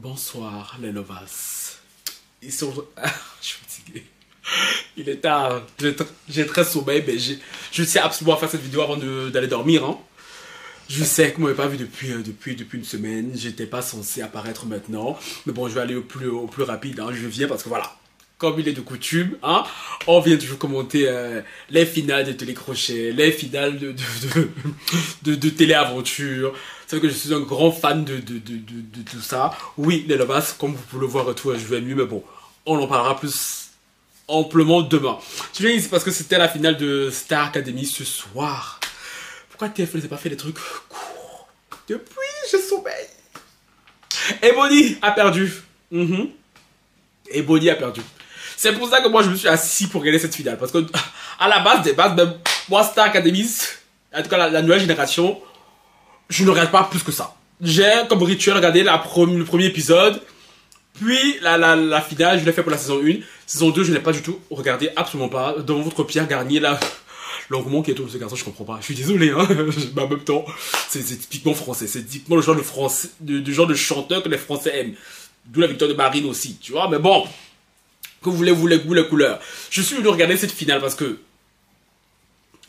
Bonsoir les Lovas. Ils sont... je suis fatigué. Il est tard. J'ai très sommeil, mais je sais absolument faire cette vidéo avant d'aller dormir. Hein. Je sais que vous m'avez pas vu depuis une semaine. J'étais pas censé apparaître maintenant. Mais bon, je vais aller au plus rapide. Hein. Je viens parce que voilà. Comme il est de coutume, hein, on vient toujours commenter les finales de télécrochet, les finales de téléaventure. C'est vrai que je suis un grand fan de tout ça. Oui, les Lovas, comme vous pouvez le voir et tout, je vais mieux, mais bon, on en parlera plus amplement demain. Je viens ici parce que c'était la finale de Star Academy ce soir. Pourquoi TF n'a pas fait des trucs courts? Depuis, je sommeille. Ebony a perdu. Ebony a perdu. C'est pour ça que moi je me suis assis pour regarder cette finale. Parce que à la base des bases, même moi Star Academy, en tout cas la nouvelle génération, je ne regarde pas plus que ça. J'ai comme rituel regardé le premier épisode. Puis la finale, je l'ai fait pour la saison 1. Saison 2, je n'ai pas du tout regardé, absolument pas. Dans votre Pierre Garnier là, l'engouement qui est autour de ce garçon, je comprends pas. Je suis désolé, hein. Mais en même temps, c'est typiquement français. C'est typiquement le genre de français, du genre de chanteur que les Français aiment. D'où la victoire de Marine aussi, tu vois. Mais bon, que vous voulez, vous les goûts, les couleurs. Je suis venu regarder cette finale parce que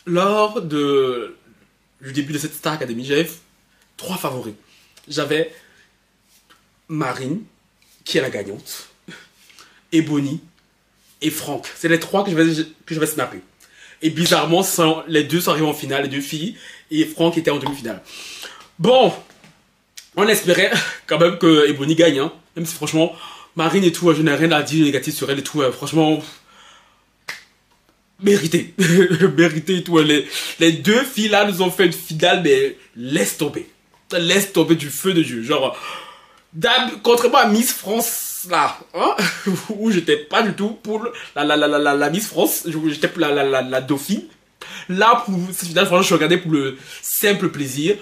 lors du début de cette Star Academy, j'avais 3 favoris. J'avais Marine, qui est la gagnante, Ebony et Franck. C'est les 3 que je vais snapper. Et bizarrement, les 2 sont arrivés en finale, les 2 filles, et Franck était en demi-finale. Bon, on espérait quand même que Ebony gagne, hein. Même si franchement, Marine et tout, je n'ai rien à dire négatif sur elle et tout, franchement, mérité. Mérité et tout. Les 2 filles là nous ont fait une finale, mais laisse tomber. Laisse tomber du feu de Dieu. Genre, contrairement à Miss France là, hein, où j'étais pas du tout pour la Miss France, j'étais pour la Dauphine. Là, pour cette finale, franchement, je regardais pour le simple plaisir.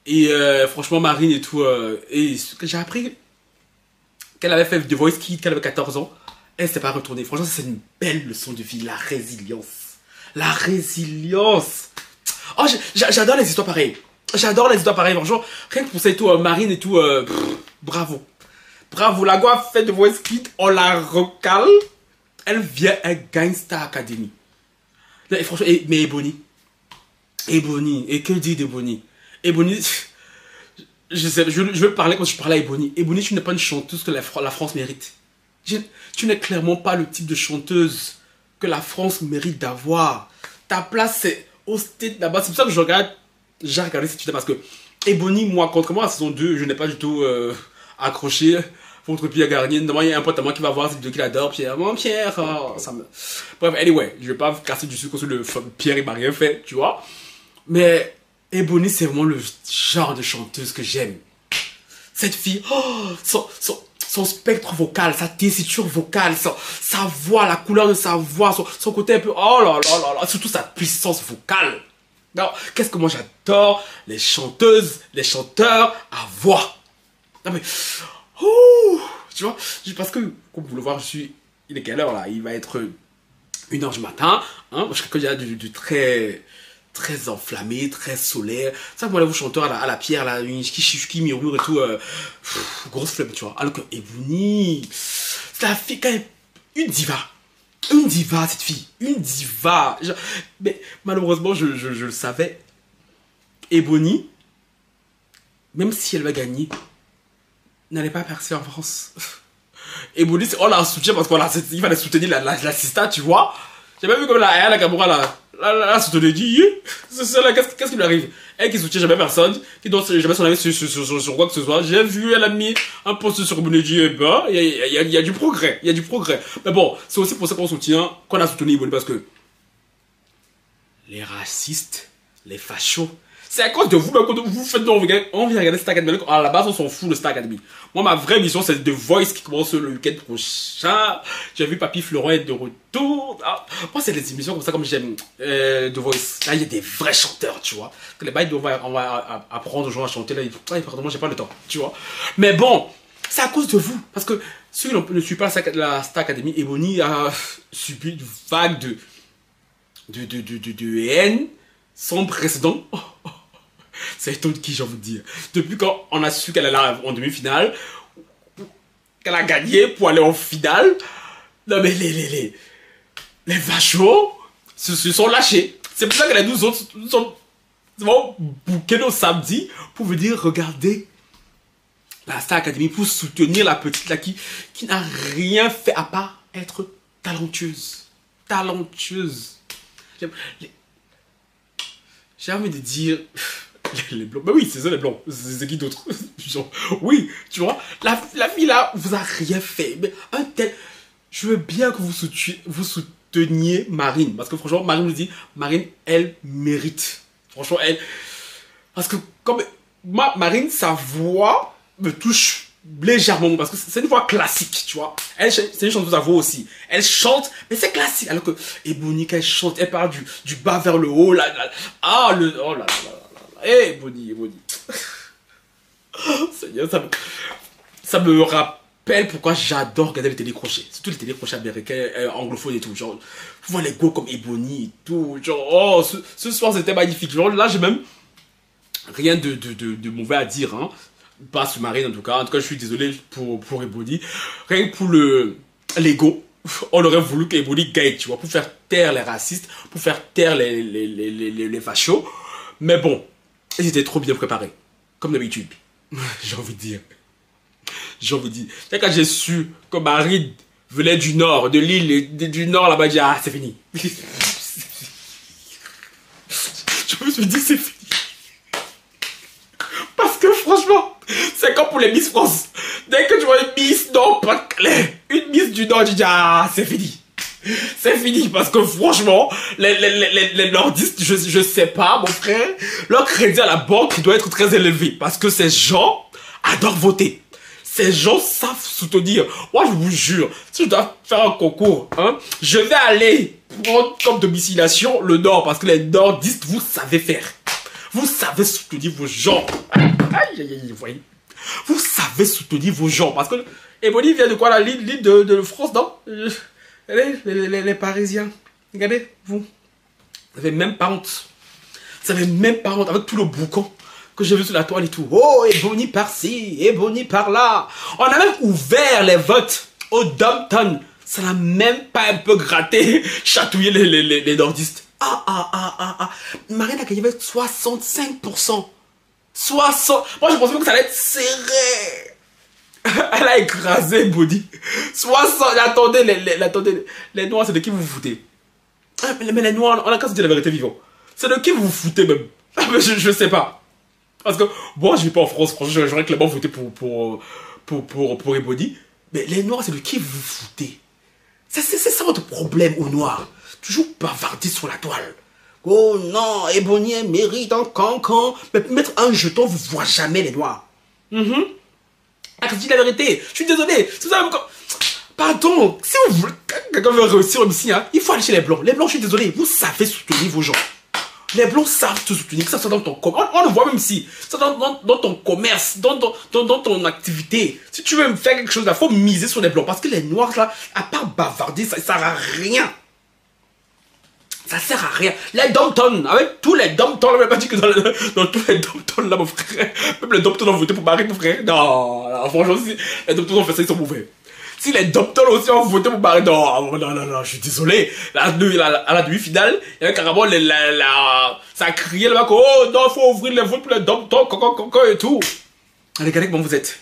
Et franchement, Marine et tout, et j'ai appris qu'elle avait fait The Voice Kids, qu'elle avait 14 ans. Elle s'est pas retournée. Franchement, c'est une belle leçon de vie, la résilience. La résilience. Oh, j'adore les histoires pareilles. J'adore les histoires pareilles, franchement. Rien que pour ça et tout, Marine et tout, bravo. Bravo, la go a fait The Voice Kids, on la recale. Elle vient, elle gagne Star Academy. Et franchement, mais Ebony, et que dit d'Ebony? Ebony, je veux parler comme je parlais à Ebony. Ebony, tu n'es pas une chanteuse que la France mérite. Tu n'es clairement pas le type de chanteuse que la France mérite d'avoir. Ta place, c'est au state là-bas. C'est pour ça que j'ai regardé cette vidéo parce que Ebony, moi, contrairement à la saison 2, je n'ai pas du tout accroché. Contre Pierre Garnier. Normalement, il y a un pote à moi qui va voir cette vidéo qu'il adore. Pierre, mon Pierre, oh, ça me... Bref, anyway, je vais pas vous casser du sucre sur le Pierre, il m'a rien fait, tu vois. Mais Ebony, c'est vraiment le genre de chanteuse que j'aime. Cette fille, oh, son spectre vocal, sa tessiture vocale, sa voix, la couleur de sa voix, son côté un peu, oh là là là là, surtout sa puissance vocale. Non, qu'est-ce que moi j'adore les chanteuses, les chanteurs à voix. Non mais, oh, tu vois, parce que, comme vous le voyez, il est quelle heure là? Il va être 1h du matin, hein, moi je suis quelqu'un du très enflammé, très solaire. Ça, moi, là, vous chanteurs à la pierre, là, qui murmure et tout, grosse flemme, tu vois. Alors que Ebony, c'est la fille quand même, une diva. Une diva, cette fille. Une diva. Mais malheureusement, je le savais. Ebony, même si elle va gagner, n'allait pas percer en France. Ebony, on la soutient parce qu'il fallait soutenir la sista, tu vois. J'ai même vu comme la Gamora, là, se te le dit, qu'est-ce qui lui arrive? Elle qui soutient jamais personne, qui doit jamais s'en aller sur quoi que ce soit. J'ai vu, elle a mis un post sur Ebony, et ben, il y a du progrès, il y a du progrès. Mais bon, c'est aussi pour ça qu'on soutient, qu'on a soutenu Ebony, parce que les racistes, les fachos, c'est à cause de vous, quand vous faites, on vient regarder Star Academy, à la base on s'en fout de Star Academy. Moi ma vraie mission c'est The Voice qui commence le week-end prochain. J'ai vu Papy Florent être de retour. Ah, moi c'est des émissions comme ça comme j'aime The Voice. Là il y a des vrais chanteurs, tu vois. Que les bails on va apprendre aux gens à chanter là. Pardon, j'ai pas le temps, tu vois. Mais bon, c'est à cause de vous. Parce que ceux qui ne suivent pas la Star Academy, Ebony a subi une vague de haine sans précédent. C'est étonnant qui, j'ai envie de dire. Depuis quand on a su qu'elle allait en demi-finale, qu'elle a gagné pour aller en finale. Non mais les vachos se sont lâchés. C'est pour ça que nous autres, nous sommes bouqués nos samedis pour venir regarder la Star Academy, pour soutenir la petite là qui n'a rien fait à part être talentueuse. Talentueuse. J'ai envie de dire les blancs. Bah oui, c'est ça les blancs. C'est qui d'autre? Oui, tu vois, la fille là vous a rien fait. Mais un tel, je veux bien que vous souteniez Marine, parce que franchement Marine nous dit, Marine elle mérite. Franchement elle, parce que comme Marine, sa voix me touche légèrement, parce que c'est une voix classique, tu vois. Elle, c'est une chanteuse à voix aussi. Elle chante, mais c'est classique. Alors que Ebony, quand elle chante, elle part du bas vers le haut. Oh là là là là. Eh, Ebony. Seigneur, ça me rappelle pourquoi j'adore regarder les télécrochets. Surtout les télécrochets américains, anglophones et tout. Genre, vous voyez les go comme Ebony et tout. Genre, oh, ce soir c'était magnifique. Genre, là, j'ai même rien de mauvais à dire, hein. Pas sur Marine en tout cas. En tout cas, je suis désolé pour Ebony. Rien que pour l'ego, on aurait voulu qu'Ebony gagne, tu vois, pour faire taire les racistes, pour faire taire les fachos. Mais bon, ils étaient trop bien préparés, comme d'habitude. J'ai envie de dire. C'est quand j'ai su que Marine venait du nord, de l'île du nord là-bas, j'ai dit, ah, c'est fini. Je me suis dit, c'est fini. Parce que franchement, c'est comme pour les Miss France. Dès que tu vois une Miss Nord, une Miss du Nord, tu dis, ah, c'est fini. C'est fini, parce que franchement, les nordistes, je sais pas, mon frère, leur crédit à la banque doit être très élevé. Parce que ces gens adorent voter. Ces gens savent soutenir. Moi, je vous jure, si je dois faire un concours, hein, je vais aller prendre comme domiciliation le Nord. Parce que les nordistes, vous savez faire. Vous savez soutenir vos gens. Aïe, aïe, aïe, voyez. Vous savez soutenir vos gens. Parce que Ebony vient de quoi, la l'île de France, non? Les Parisiens. Regardez, vous. Vous n'avez même pas honte. Vous n'avez même pas honte avec tout le boucan que j'ai vu sur la toile et tout. Oh, Ebony par-ci, Ebony par-là. On a même ouvert les votes au Downton. Ça n'a même pas un peu gratté, chatouillé les nordistes. Marine a gagné avec 65%. 60. Moi, je pensais que ça allait être serré. Elle a écrasé Body. 60. Attendez, les noirs, c'est de qui vous vous foutez? Mais les noirs, on a qu'à se dire la vérité vivant. C'est de qui vous vous foutez même? Je sais pas. Parce que, moi, je vais pas en France. Franchement, j'aurais clairement voté pour Ebony. Mais les noirs, c'est de qui vous vous foutez? C'est ça votre problème aux noirs. Toujours bavarder sur la toile. Oh non, Ebony mérite un cancan. Mais mettre un jeton, vous ne voyez jamais les noirs. Ah, je dis la vérité. Je suis désolé. Pardon. Si quelqu'un veut réussir ici, hein, il faut aller chez les blancs. Les blancs, je suis désolé. Vous savez soutenir vos gens. Les blancs savent te soutenir. Que ça soit dans ton commerce. On le voit même ici. Ça dans ton commerce, dans ton activité. Si tu veux faire quelque chose là, il faut miser sur les blancs. Parce que les noirs là, à part bavarder, ça ne sert à rien. Ça sert à rien. Les Domptons, avec tous les Domptons, on m'a pas dit que dans tous les Domptons là, mon frère, même les Domptons ont voté pour Marine, mon frère. Non, franchement, si les Domptons ont fait ça, ils sont mauvais. Si les Domptons aussi ont voté pour Marine, non, je suis désolé. À la demi-finale, il y avait carrément ça a crié là-bas, oh non, il faut ouvrir les votes pour les Domptons, et tout. Regardez comment vous êtes.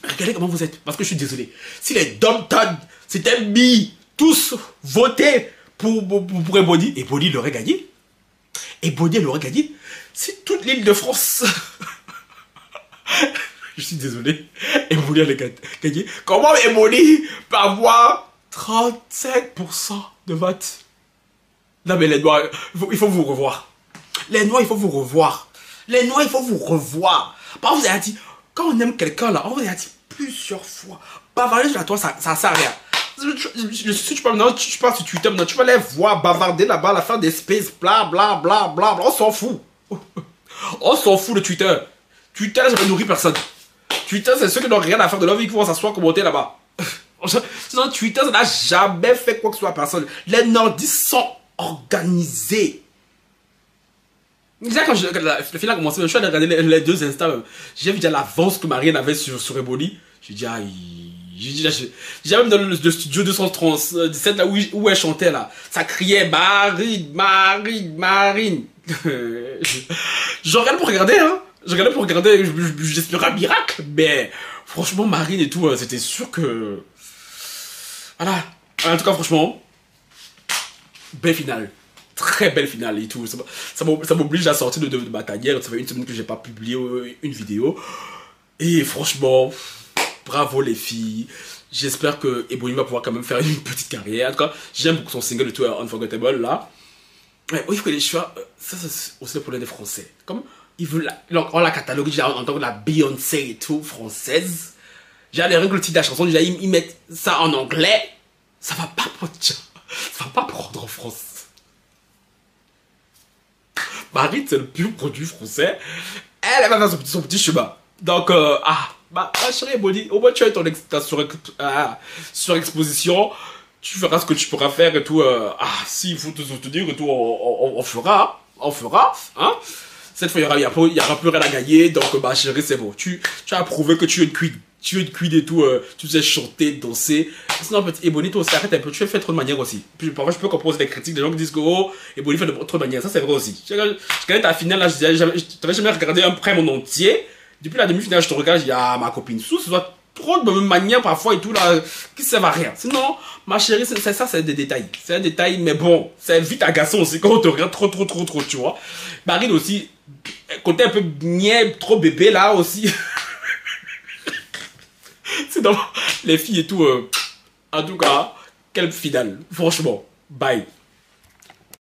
Regardez comment vous êtes. Parce que je suis désolé. Si les Domptons s'étaient mis tous votés pour Ebony, Ebony l'aurait gagné. Ebony l'aurait gagné. C'est toute l'île de France. Je suis désolé. Ebony allait gagner. Comment Ebony peut avoir 35% de vote? Non mais les noirs, il faut vous revoir. Les noirs, il faut vous revoir. Les noirs, il faut vous revoir. Par exemple, vous avez dit, quand on aime quelqu'un là, on vous a dit plusieurs fois, bavarder sur la toile, ça sert à rien. Si tu parles sur Twitter, maintenant, tu vas les voir bavarder là-bas à la fin des spaces, bla bla bla bla bla. On s'en fout. On s'en fout de Twitter. Twitter, ça ne nourrit personne. Twitter, c'est ceux qui n'ont rien à faire de leur vie qui vont s'asseoir commenter là-bas. Sinon, Twitter, ça n'a jamais fait quoi que ce soit à personne. Les nordistes sont organisés. Déjà, quand le film a commencé, je suis allé regarder les deux Insta. J'ai vu déjà l'avance que Marine avait sur Ebony. J'ai dit, J'ai même dans le studio 237 là où elle chantait là. Ça criait Marine, Marine, Marine. Je regarde pour regarder, hein. Je regardais pour regarder, j'espérais un miracle. Mais franchement, Marine et tout, c'était sûr que... Voilà. En tout cas, franchement, belle finale. Très belle finale et tout. Ça m'oblige à sortir de ma tanière. Ça fait une semaine que j'ai pas publié une vidéo. Et franchement, bravo les filles. J'espère que Ebony va pouvoir quand même faire une petite carrière. En tout cas, j'aime beaucoup son single de tout Unforgettable là. Ouais, oui, que les choix, ça c'est aussi le problème des Français. Comme ils veulent la catalogue en tant que la Beyoncé et tout, française. J'ai les règles le titre de la chanson, déjà ils mettent ça en anglais. Ça va pas prendre en France. Marine, c'est le pur produit français. Elle va faire son petit chemin. Donc, chérie Ebony, au moins tu as ta surexposition. Tu feras ce que tu pourras faire et tout. S'il faut te soutenir et tout, on fera. On fera. Hein? Cette fois, il y aura plus rien à gagner. Donc, chérie, c'est bon. Tu as prouvé que tu es une queen. Tu es une queen et tout. Tu sais chanter, danser. Sinon, en fait, Ebony, toi aussi, arrête un peu. Tu fais trop de manières aussi. Puis, parfois, je peux comprendre des critiques des gens qui disent que, oh, Ebony fait trop de manières. Ça, c'est vrai aussi. Je connais ta finale, là, je t'avais jamais regardé un prêt mon entier. Depuis la demi-finale, je te regarde, il y a ma copine sous. Ça doit trop de manière parfois et tout là, qui ne servent à rien. Sinon, ma chérie, ça, c'est des détails. C'est un détail, mais bon, c'est vite agaçant aussi quand on te regarde trop, tu vois. Marine aussi, côté un peu niais, trop bébé là aussi. C'est dans les filles et tout. En tout cas, quelle finale. Franchement, bye.